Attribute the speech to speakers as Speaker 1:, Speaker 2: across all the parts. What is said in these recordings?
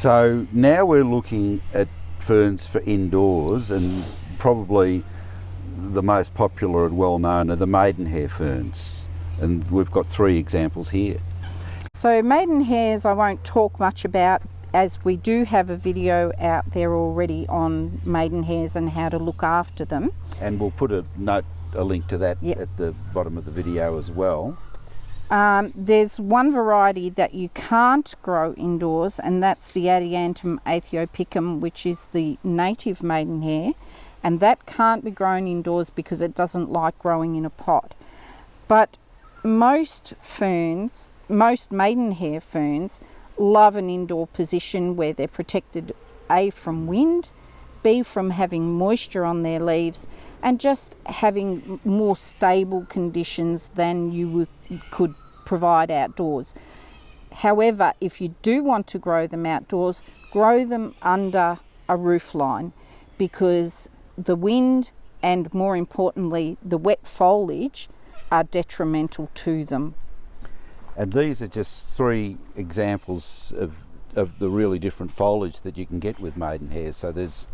Speaker 1: So now we're looking at ferns for indoors, and probably the most popular and well known are the Maidenhair Ferns, and we've got 3 examples here.
Speaker 2: So Maidenhairs I won't talk much about, as we do have a video out there already on Maidenhairs and how to look after them.
Speaker 1: And we'll put a link to that at the bottom of the video as well.
Speaker 2: There's one variety that you can't grow indoors, and that's the Adiantum aethiopicum, which is the native maidenhair, and that can't be grown indoors because it doesn't like growing in a pot. But most ferns, most maidenhair ferns, love an indoor position where they're protected A, from wind, B, from having moisture on their leaves, and just having more stable conditions than you could provide outdoors. However, if you do want to grow them outdoors, grow them under a roof line, because the wind and, more importantly, the wet foliage are detrimental to them.
Speaker 1: And these are just 3 examples of the really different foliage that you can get with maidenhair. So there's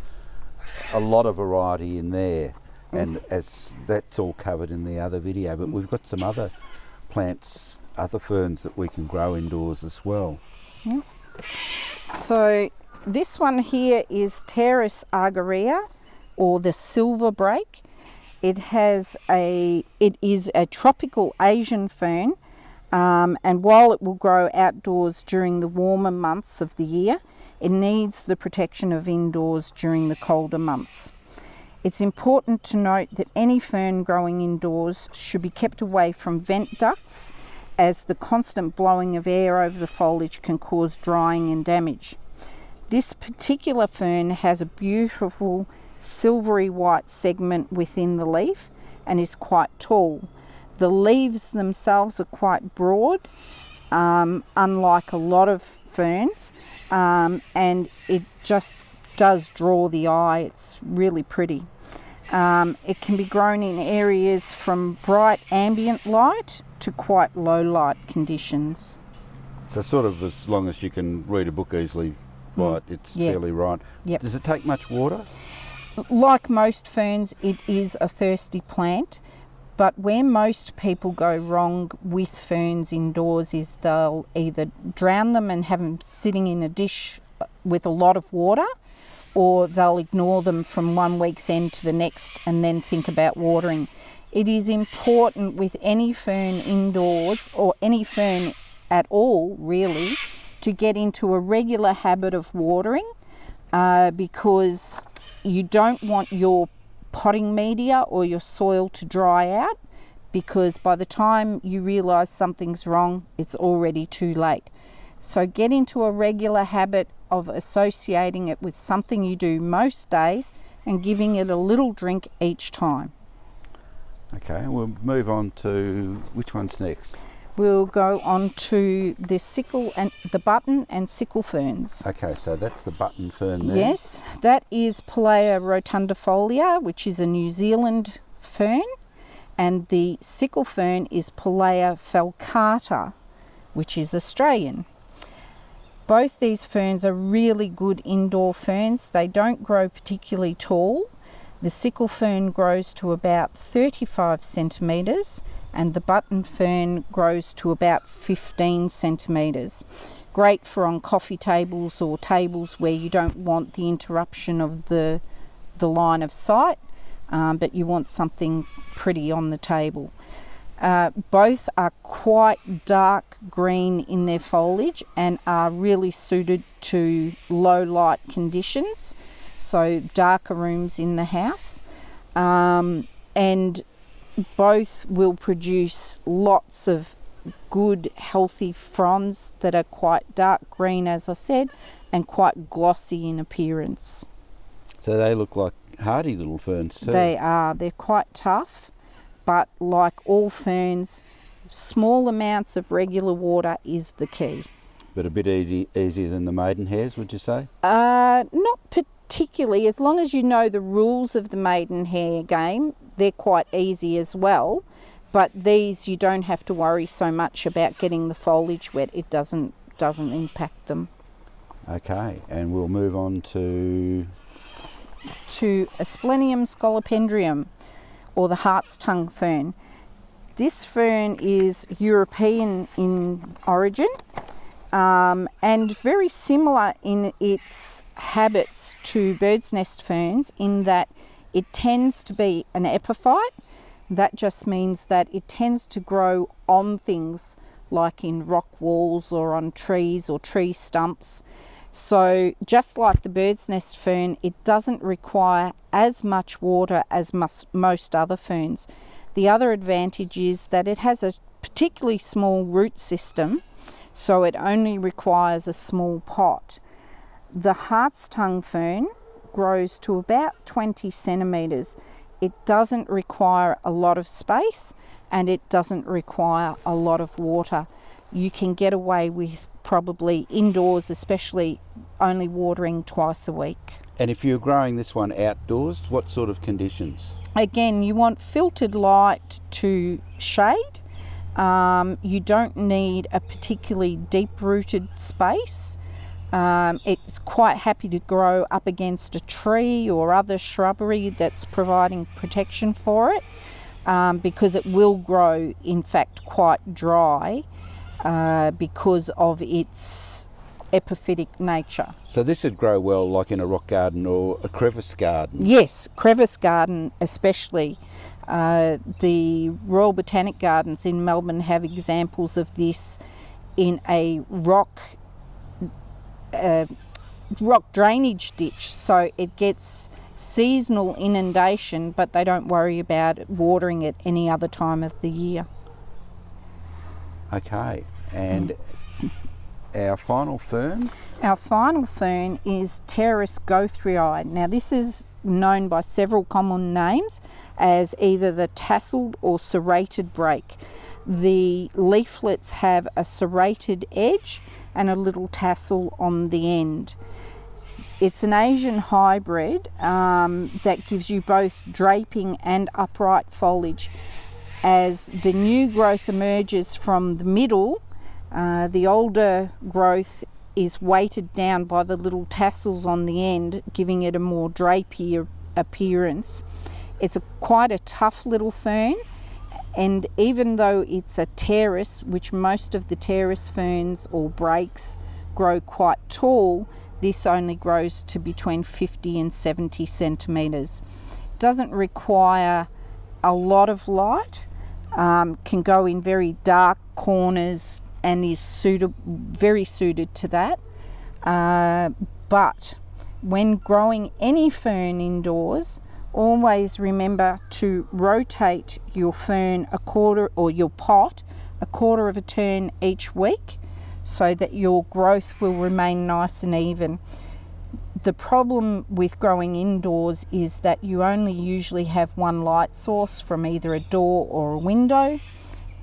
Speaker 1: a lot of variety in there, and as that's all covered in the other video. But we've got some other plants, other ferns that we can grow indoors as well.
Speaker 2: Yeah. So this one here is Pteris argyraea, or the silver brake. It is a tropical Asian fern, and while it will grow outdoors during the warmer months of the year, it needs the protection of indoors during the colder months. It's important to note that any fern growing indoors should be kept away from vent ducts, as the constant blowing of air over the foliage can cause drying and damage. This particular fern has a beautiful silvery white segment within the leaf and is quite tall. The leaves themselves are quite broad, unlike a lot of ferns, and it just does draw the eye. It's really pretty. It can be grown in areas from bright ambient light to quite low light conditions.
Speaker 1: So sort of as long as you can read a book easily, right, it's fairly right.
Speaker 2: Yep.
Speaker 1: Does it take much water?
Speaker 2: Like most ferns, it is a thirsty plant, but where most people go wrong with ferns indoors is they'll either drown them and have them sitting in a dish with a lot of water, or they'll ignore them from one week's end to the next and then think about watering. It is important with any fern indoors, or any fern at all really, to get into a regular habit of watering, because you don't want your potting media or your soil to dry out, because by the time you realise something's wrong, it's already too late. So get into a regular habit of associating it with something you do most days and giving it a little drink each time.
Speaker 1: Okay, we'll move on to, which one's next?
Speaker 2: We'll go on to the sickle and the button and sickle ferns.
Speaker 1: Okay, so that's the button fern there.
Speaker 2: Yes, that is Pellaea rotundifolia, which is a New Zealand fern, and the sickle fern is Pellaea falcata, which is Australian. Both these ferns are really good indoor ferns. They don't grow particularly tall. The sickle fern grows to about 35 centimetres and the button fern grows to about 15 centimetres. Great for on coffee tables or tables where you don't want the interruption of the line of sight, but you want something pretty on the table. Both are quite dark green in their foliage and are really suited to low light conditions, so darker rooms in the house, and both will produce lots of good healthy fronds that are quite dark green, as I said, and quite glossy in appearance.
Speaker 1: So they look like hardy little ferns too.
Speaker 2: They are. They're quite tough, but like all ferns, small amounts of regular water is the key.
Speaker 1: But a bit easier than the maidenhairs, would you say?
Speaker 2: Not particularly. As long as you know the rules of the maidenhair game, they're quite easy as well. But these, you don't have to worry so much about getting the foliage wet. It doesn't impact them.
Speaker 1: Okay, and we'll move on to
Speaker 2: Asplenium scolopendrium, or the Harts tongue fern. This fern is European in origin, and very similar in its habits to bird's nest ferns, in that it tends to be an epiphyte. That just means that it tends to grow on things like in rock walls or on trees or tree stumps. So just like the bird's nest fern, it doesn't require as much water as most other ferns. The other advantage is that it has a particularly small root system, so it only requires a small pot. The Harts tongue fern grows to about 20 centimetres. It doesn't require a lot of space, and it doesn't require a lot of water. You can get away with probably indoors, especially, only watering twice a week.
Speaker 1: And if you're growing this one outdoors, what sort of conditions?
Speaker 2: Again, you want filtered light to shade. You don't need a particularly deep-rooted space. It's quite happy to grow up against a tree or other shrubbery that's providing protection for it, because it will grow, in fact, quite dry because of its epiphytic nature.
Speaker 1: So this would grow well like in a rock garden or a crevice garden?
Speaker 2: Yes, crevice garden especially. The Royal Botanic Gardens in Melbourne have examples of this in a rock drainage ditch, so it gets seasonal inundation, but they don't worry about watering it any other time of the year.
Speaker 1: Okay, and our final fern?
Speaker 2: Our final fern is Pteris gaucherie. Now this is known by several common names as either the tasseled or serrated brake. The leaflets have a serrated edge and a little tassel on the end. It's an Asian hybrid that gives you both draping and upright foliage. As the new growth emerges from the middle, the older growth is weighted down by the little tassels on the end, giving it a more drapey appearance. It's quite a tough little fern, and even though it's a Pteris, which most of the Pteris ferns or brakes grow quite tall, this only grows to between 50 and 70 centimetres. Doesn't require a lot of light, can go in very dark corners and is very suited to that. But when growing any fern indoors, always remember to rotate your fern your pot a quarter of a turn each week, so that your growth will remain nice and even. The problem with growing indoors is that you only usually have one light source from either a door or a window,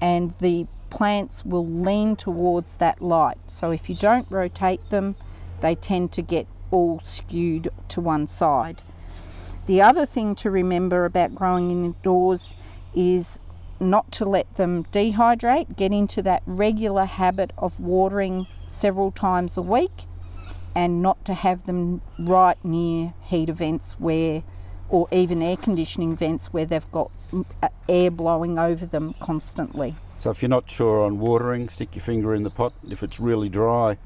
Speaker 2: and the plants will lean towards that light. So if you don't rotate them, they tend to get all skewed to one side. The other thing to remember about growing indoors is not to let them dehydrate. Get into that regular habit of watering several times a week, and not to have them right near heat events or even air conditioning vents where they've got air blowing over them constantly.
Speaker 1: So if you're not sure on watering, stick your finger in the pot. If it's really dry,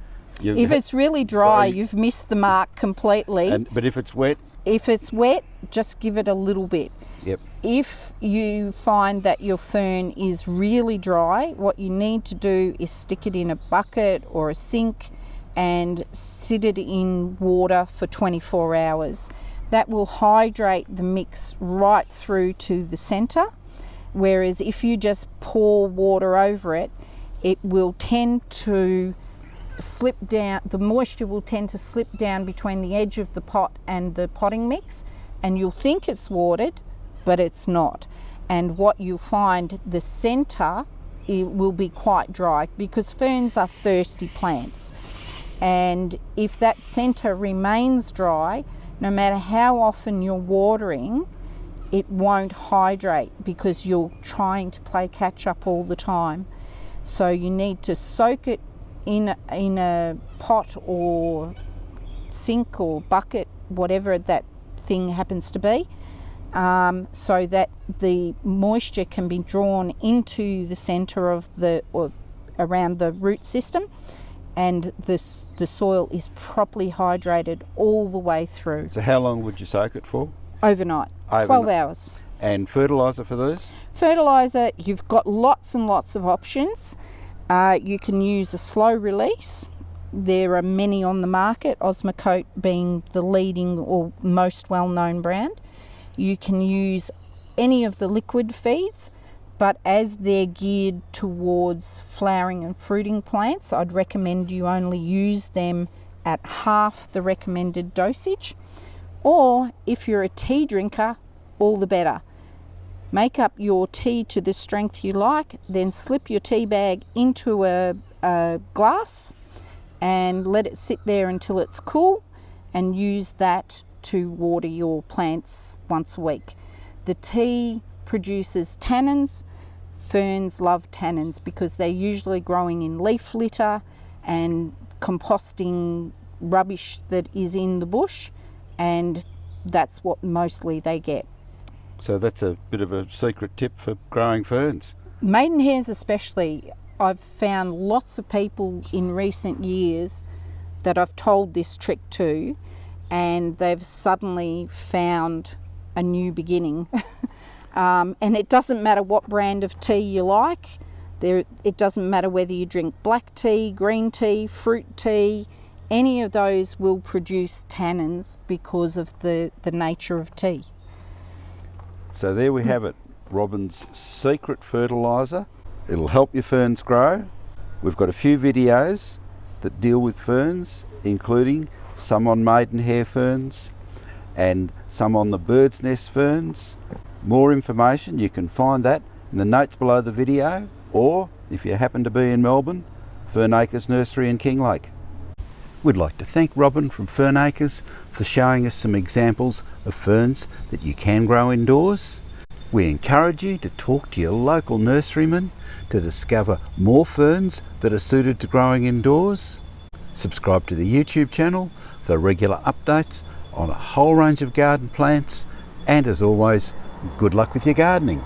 Speaker 2: you've missed the mark completely.
Speaker 1: But if it's wet?
Speaker 2: If it's wet, just give it a little bit.
Speaker 1: Yep.
Speaker 2: If you find that your fern is really dry, what you need to do is stick it in a bucket or a sink and sit it in water for 24 hours. That will hydrate the mix right through to the centre, whereas if you just pour water over it, it will tend to slip down, the moisture will tend to slip down between the edge of the pot and the potting mix, and you'll think it's watered, but it's not. And what you'll find, the centre will be quite dry, because ferns are thirsty plants. And if that centre remains dry, no matter how often you're watering, it won't hydrate, because you're trying to play catch up all the time. So you need to soak it in a pot or sink or bucket, whatever that thing happens to be, so that the moisture can be drawn into the centre of or around the root system, and the soil is properly hydrated all the way through.
Speaker 1: So how long would you soak it for?
Speaker 2: Overnight, 12 hours.
Speaker 1: And fertiliser for these?
Speaker 2: Fertiliser, you've got lots and lots of options. You can use a slow release. There are many on the market, Osmocote being the leading or most well-known brand. You can use any of the liquid feeds, but as they're geared towards flowering and fruiting plants, I'd recommend you only use them at half the recommended dosage. Or if you're a tea drinker, all the better. Make up your tea to the strength you like, then slip your tea bag into a glass and let it sit there until it's cool, and use that to water your plants once a week. The tea produces tannins. Ferns love tannins because they're usually growing in leaf litter and composting rubbish that is in the bush, and that's what mostly they get.
Speaker 1: So that's a bit of a secret tip for growing ferns.
Speaker 2: Maidenhairs especially, I've found lots of people in recent years that I've told this trick to, and they've suddenly found a new beginning. And it doesn't matter what brand of tea you like. It doesn't matter whether you drink black tea, green tea, fruit tea. Any of those will produce tannins because of the nature of tea.
Speaker 1: So there we have it, Robyn's secret fertiliser. It'll help your ferns grow. We've got a few videos that deal with ferns, including some on Maidenhair Ferns and some on the bird's nest ferns. More information, you can find that in the notes below the video, or if you happen to be in Melbourne, Fern Acres Nursery in Kinglake. We'd like to thank Robyn from Fern Acres for showing us some examples of ferns that you can grow indoors. We encourage you to talk to your local nurseryman to discover more ferns that are suited to growing indoors. Subscribe to the YouTube channel for regular updates on a whole range of garden plants, and as always, good luck with your gardening.